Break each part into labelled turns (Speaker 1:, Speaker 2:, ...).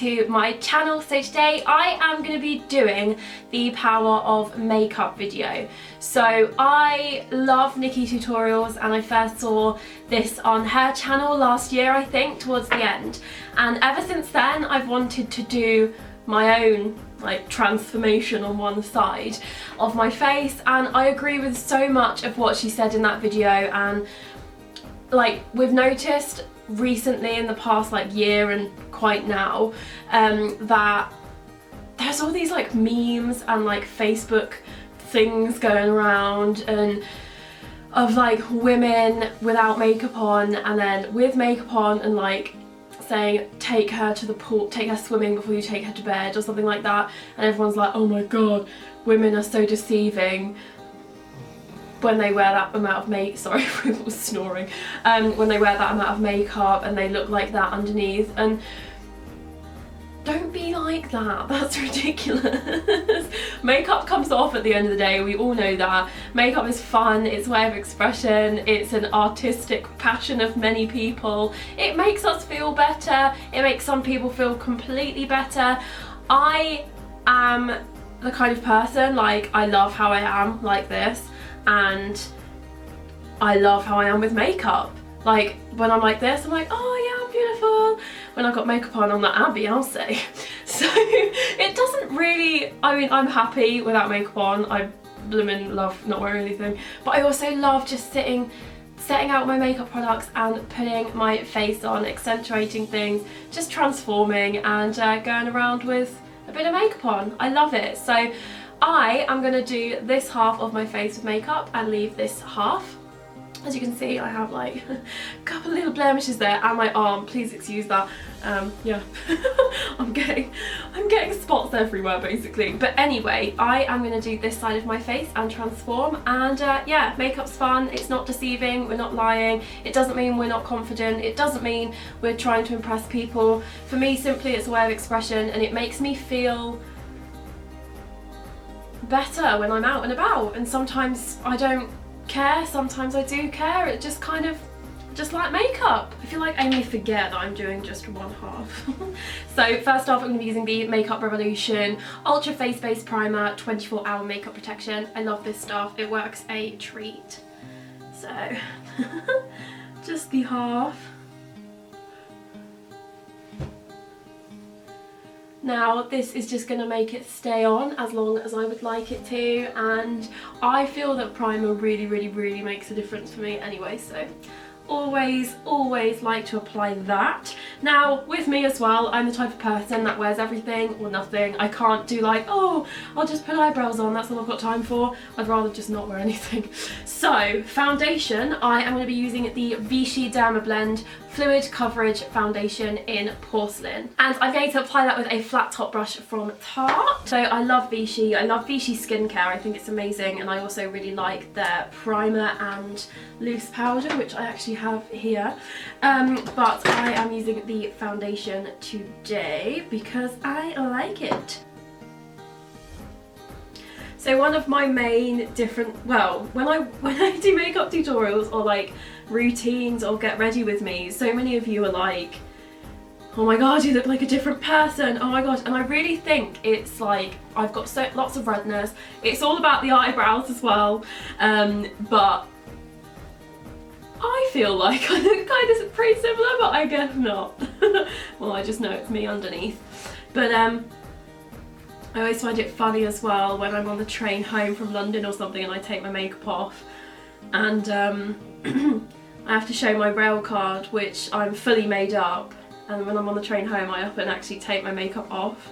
Speaker 1: to my channel. So today I am going to be doing the power of makeup video. So I love Nikki Tutorials and I first saw this on her channel last year, I think, towards the end. And ever since then I've wanted to do my own like transformation on one side of my face, and I agree with so much of what she said in that video. And like we've noticed recently in the past like year and quite now that there's all these like memes and like Facebook things going around and of like women without makeup on and then with makeup on and like saying take her to the pool, take her swimming before you take her to bed or something like that, and everyone's like, oh my god, women are so deceiving when they wear that amount of makeup. Sorry, people snoring. When they wear that amount of makeup and they look like that underneath, and don't be like that, that's ridiculous. Makeup comes off at the end of the day, we all know that. Makeup is fun, it's a way of expression, it's an artistic passion of many people. It makes us feel better, it makes some people feel completely better. I am the kind of person, like, I love how I am like this, and I love how I am with makeup. Like, when I'm like this, I'm like, oh yeah, I'm beautiful. When I've got makeup on, I'm like, I'm Beyonce. So it doesn't really, I mean, I'm happy without makeup on. I blooming love not wearing anything. But I also love just setting out my makeup products and putting my face on, accentuating things, just transforming and going around with a bit of makeup on. I love it. So I am going to do this half of my face with makeup and leave this half. As you can see, I have like a couple of little blemishes there, and my arm, please excuse that. Yeah, I'm getting spots everywhere basically. But anyway, I am going to do this side of my face and transform, and yeah, makeup's fun, it's not deceiving, we're not lying, it doesn't mean we're not confident, it doesn't mean we're trying to impress people. For me, simply it's a way of expression, and it makes me feel better when I'm out and about. And sometimes I don't care, sometimes I do care. It just kind of, just like makeup. I feel like I may forget that I'm doing just one half. So first off, I'm going to be using the Makeup Revolution Ultra Face Base Primer 24-hour makeup protection. I love this stuff, it works a treat. So just the half. Now this is just going to make it stay on as long as I would like it to, and I feel that primer really makes a difference for me anyway, so always like to apply that. Now with me as well, I'm the type of person that wears everything or nothing. I can't do like, oh, I'll just put eyebrows on, that's all I've got time for. I'd rather just not wear anything. So foundation, I am going to be using the Vichy Dermablend Fluid Coverage Foundation in Porcelain, and I'm going to apply that with a flat top brush from Tarte. So I love Vichy, I love Vichy skincare, I think it's amazing, and I also really like their primer and loose powder, which I actually have here. But I am using the foundation today because I like it. So one of my main different, well, when I do makeup tutorials or like routines or get ready with me, so many of you are like, oh my god, you look like a different person, oh my god. And I really think it's like, I've got lots of redness, it's all about the eyebrows as well, but I feel like I look kind of pretty similar, but I guess not. Well, I just know it's me underneath. But I always find it funny as well when I'm on the train home from London or something and I take my makeup off, and I have to show my rail card, which I'm fully made up, and when I'm on the train home I up and actually take my makeup off,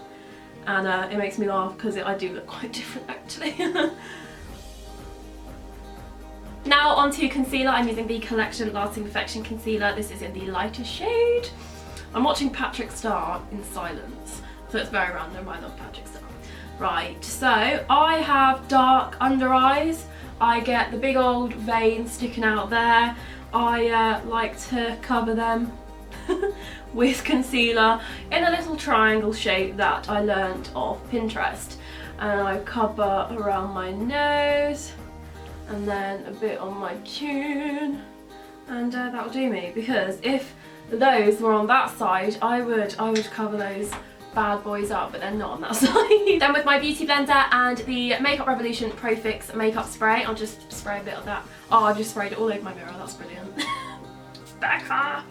Speaker 1: and it makes me laugh because I do look quite different actually. Now onto concealer. I'm using the Collection Lasting Perfection Concealer. This is in the lighter shade. I'm watching Patrick Star in silence, so it's very random. I love Patrick Star. Right, so I have dark under eyes. I get the big old veins sticking out there. I like to cover them with concealer in a little triangle shape that I learned off Pinterest. And I cover around my nose and then a bit on my chin, and that'll do me, because if those were on that side, I would cover those bad boys up, but they're not on that side. Then with my Beauty Blender and the Makeup Revolution Pro Fix makeup spray, I'll just spray a bit of that. Oh, I've just sprayed it all over my mirror, that's brilliant. Becca!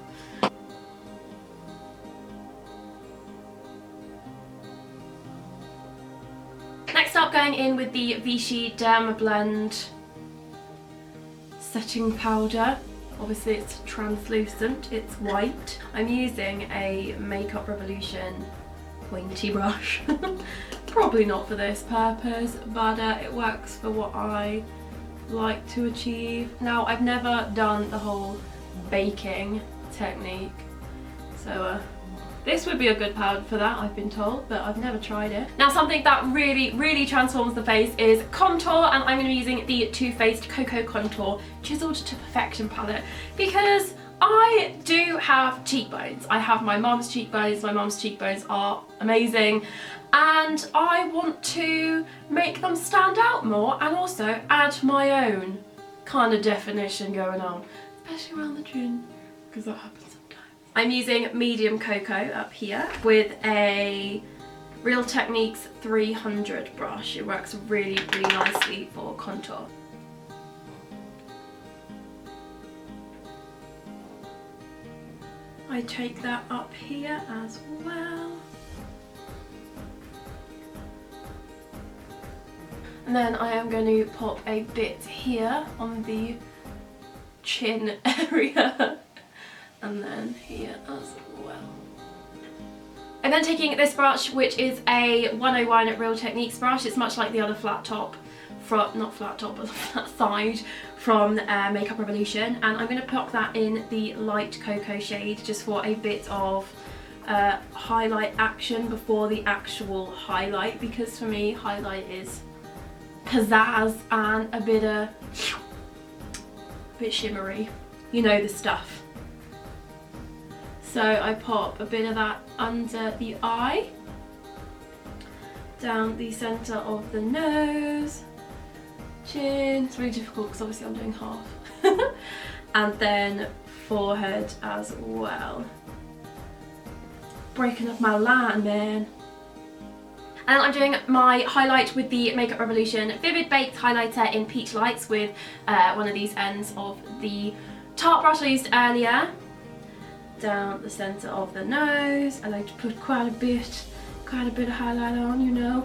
Speaker 1: Next up, going in with the Vichy Dermablend setting powder. Obviously it's translucent, it's white. I'm using a Makeup Revolution pointy brush. Probably not for this purpose, but it works for what I like to achieve. Now, I've never done the whole baking technique, so this would be a good powder for that, I've been told, but I've never tried it. Now, something that really transforms the face is contour, and I'm going to be using the Too Faced Cocoa Contour Chiseled to Perfection palette, because I do have cheekbones. I have my mum's cheekbones. My mum's cheekbones are amazing, and I want to make them stand out more and also add my own kind of definition going on, especially around the chin, because that happens sometimes. I'm using medium cocoa up here with a Real Techniques 300 brush. It works really nicely for contour. I take that up here as well. And then I am going to pop a bit here on the chin area. And then here as well. I'm then taking this brush, which is a 101 Real Techniques brush. It's much like the other flat top, not flat top, but the flat side from Makeup Revolution. And I'm going to pop that in the light cocoa shade just for a bit of highlight action before the actual highlight, because for me highlight is pizzazz and a bit shimmery. You know the stuff. So I pop a bit of that under the eye, down the centre of the nose, chin. It's really difficult because obviously I'm doing half. And then forehead as well. Breaking up my line, man. And I'm doing my highlight with the Makeup Revolution Vivid Baked Highlighter in Peach Lights with one of these ends of the Tarte brush I used earlier. Down the centre of the nose. I like to put quite a bit of highlight on, you know.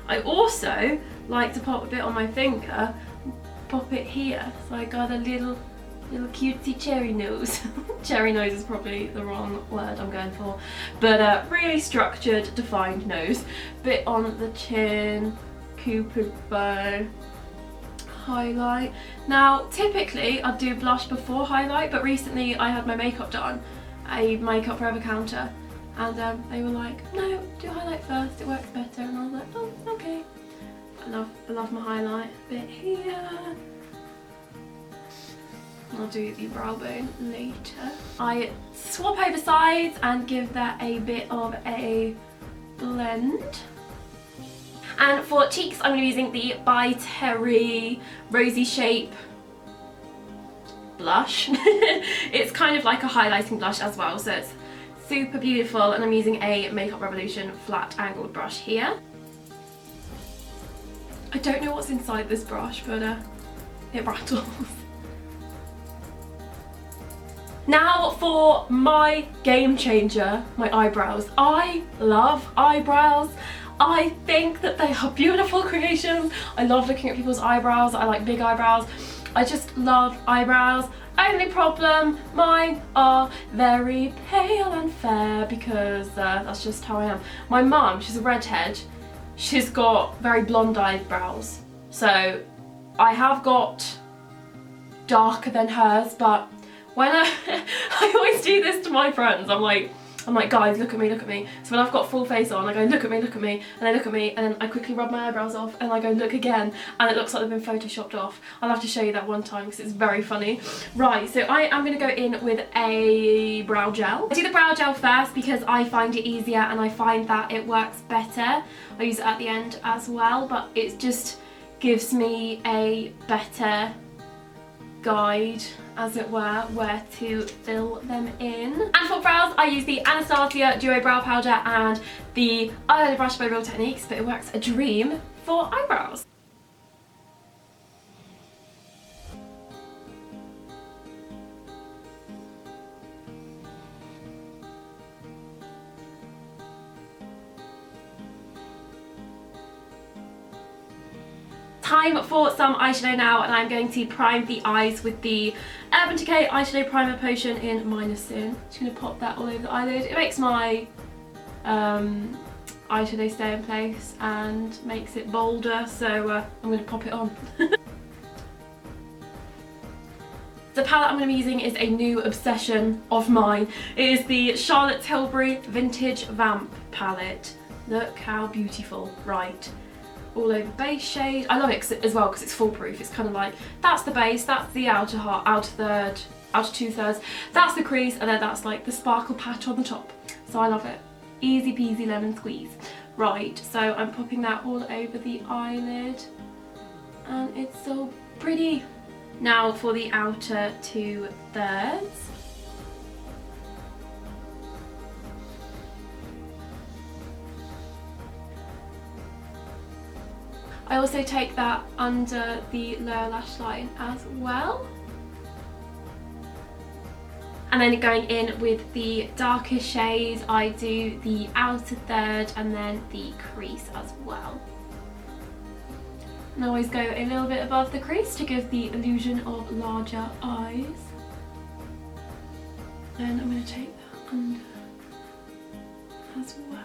Speaker 1: I also like to pop a bit on my finger, pop it here, so I got a little cutesy cherry nose. Cherry nose is probably the wrong word I'm going for, but really structured, defined nose. Bit on the chin, cupid bow, highlight. Now, typically I'd do blush before highlight, but recently I had my makeup done, a Makeup Forever counter, and they were like, no, do highlight first, it works better, and I was like, oh, okay. I love my highlight bit here. I'll do the brow bone later. I swap over sides and give that a bit of a blend. And for cheeks, I'm going to be using the By Terry Rosy Shape blush. It's kind of like a highlighting blush as well, so it's super beautiful, and I'm using a Makeup Revolution flat angled brush here. I don't know what's inside this brush, but it rattles. Now for my game changer, my eyebrows. I love eyebrows. I think that they are beautiful creations. I love looking at people's eyebrows. I like big eyebrows. I just love eyebrows. Only problem, mine are very pale and fair, because that's just how I am. My mum, she's a redhead. She's got very blonde eyebrows. So I have got darker than hers, but when I always do this to my friends, I'm like, guys, look at me, look at me. So when I've got full face on, I go, look at me, and they look at me, and then I quickly rub my eyebrows off, and I go, look again, and it looks like they've been photoshopped off. I'll have to show you that one time because it's very funny. Right, so I am going to go in with a brow gel. I do the brow gel first because I find it easier and I find that it works better. I use it at the end as well, but it just gives me a better guide as it were, where to fill them in. And for brows, I use the Anastasia Duo Brow Powder and the eyeliner brush by Real Techniques, but it works a dream for eyebrows. Time for some eyeshadow now, and I'm going to prime the eyes with the Urban Decay Eyeshadow Primer Potion in Minus Sin. Just going to pop that all over the eyelid. It makes my eyeshadow stay in place and makes it bolder, so I'm going to pop it on. The palette I'm going to be using is a new obsession of mine. It is the Charlotte Tilbury Vintage Vamp palette. Look how beautiful, right? All over base shade. I love it as well because it's foolproof. It's kind of like, that's the base, that's the outer third, outer 2/3, that's the crease, and then that's like the sparkle patch on the top. So I love it. Easy peasy lemon squeeze. Right, so I'm popping that all over the eyelid, and it's so pretty. Now for the outer 2/3. I also take that under the lower lash line as well. And then going in with the darker shades, I do the outer third and then the crease as well. And I always go a little bit above the crease to give the illusion of larger eyes. And I'm going to take that under as well.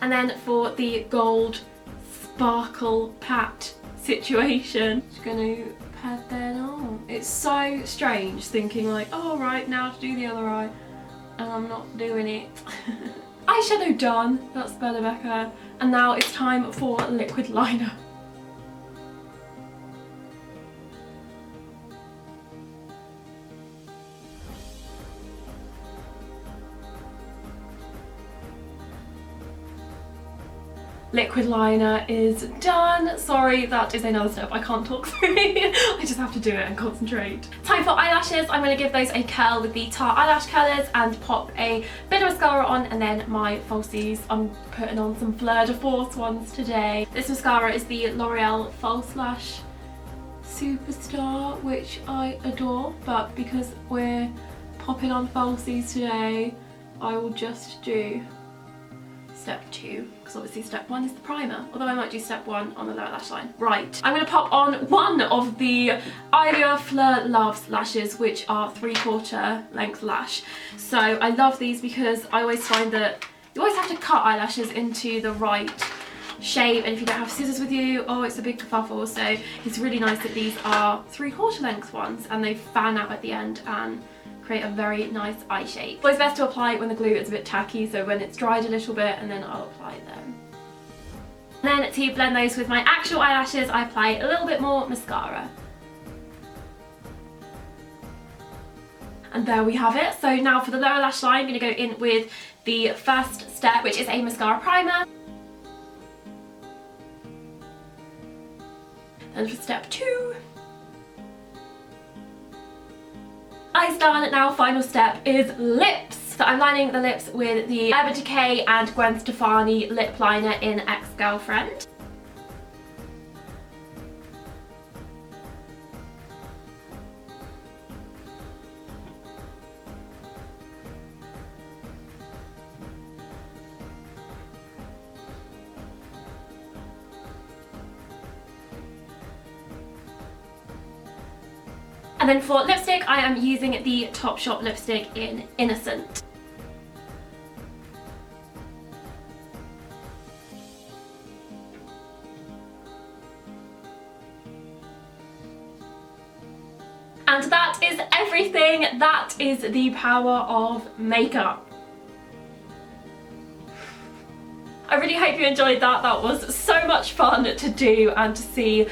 Speaker 1: And then for the gold sparkle pat situation, just going to pat that on. It's so strange thinking like, oh right, now to do the other eye, and I'm not doing it. Eyeshadow done, that's Bella Becca, and now it's time for liquid liner. Liquid liner is done. Sorry, that is another step I can't talk through. I just have to do it and concentrate. Time for eyelashes. I'm going to give those a curl with the Tarte eyelash curlers and pop a bit of mascara on, and then my falsies. I'm putting on some Fleur de Force ones today. This mascara is the L'Oreal False Lash Superstar, which I adore, but because we're popping on falsies today, I will just do step 2, because obviously step 1 is the primer, although I might do step 1 on the lower lash line. Right, I'm going to pop on one of the Ivia Fleur Loves lashes, which are 3/4 length lash. So I love these because I always find that you always have to cut eyelashes into the right shape, and if you don't have scissors with you, oh, it's a big kerfuffle. So it's really nice that these are 3/4 length ones and they fan out at the end and create a very nice eye shape. It's always best to apply it when the glue is a bit tacky, so when it's dried a little bit, and then I'll apply them. And then to blend those with my actual eyelashes, I apply a little bit more mascara. And there we have it. So now for the lower lash line, I'm going to go in with the first step, which is a mascara primer. And for step 2, eyes done. Now final step is lips. So I'm lining the lips with the Urban Decay and Gwen Stefani lip liner in Ex-Girlfriend. And then for lipstick, I am using the Topshop lipstick in Innocent. And that is everything. That is the power of makeup. I really hope you enjoyed that. That was so much fun to do and to see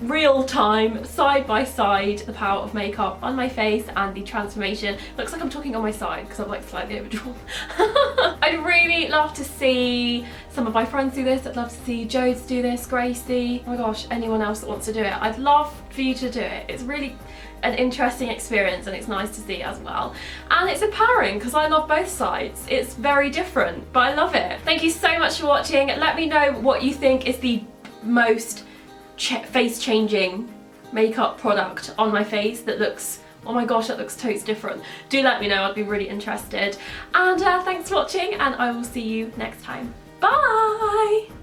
Speaker 1: real time, side by side, the power of makeup on my face and the transformation. Looks like I'm talking on my side because I'm like slightly overdrawn. I I'd really love to see some of my friends do this. I'd love to see Jodes do this, Gracie, oh my gosh, anyone else that wants to do it. I'd love for you to do it. It's really an interesting experience and it's nice to see as well. And it's empowering because I love both sides. It's very different, but I love it. Thank you so much for watching. Let me know what you think is the most face-changing makeup product on my face that looks, oh my gosh, that looks totes different. Do let me know, I'd be really interested. And thanks for watching, and I will see you next time. Bye!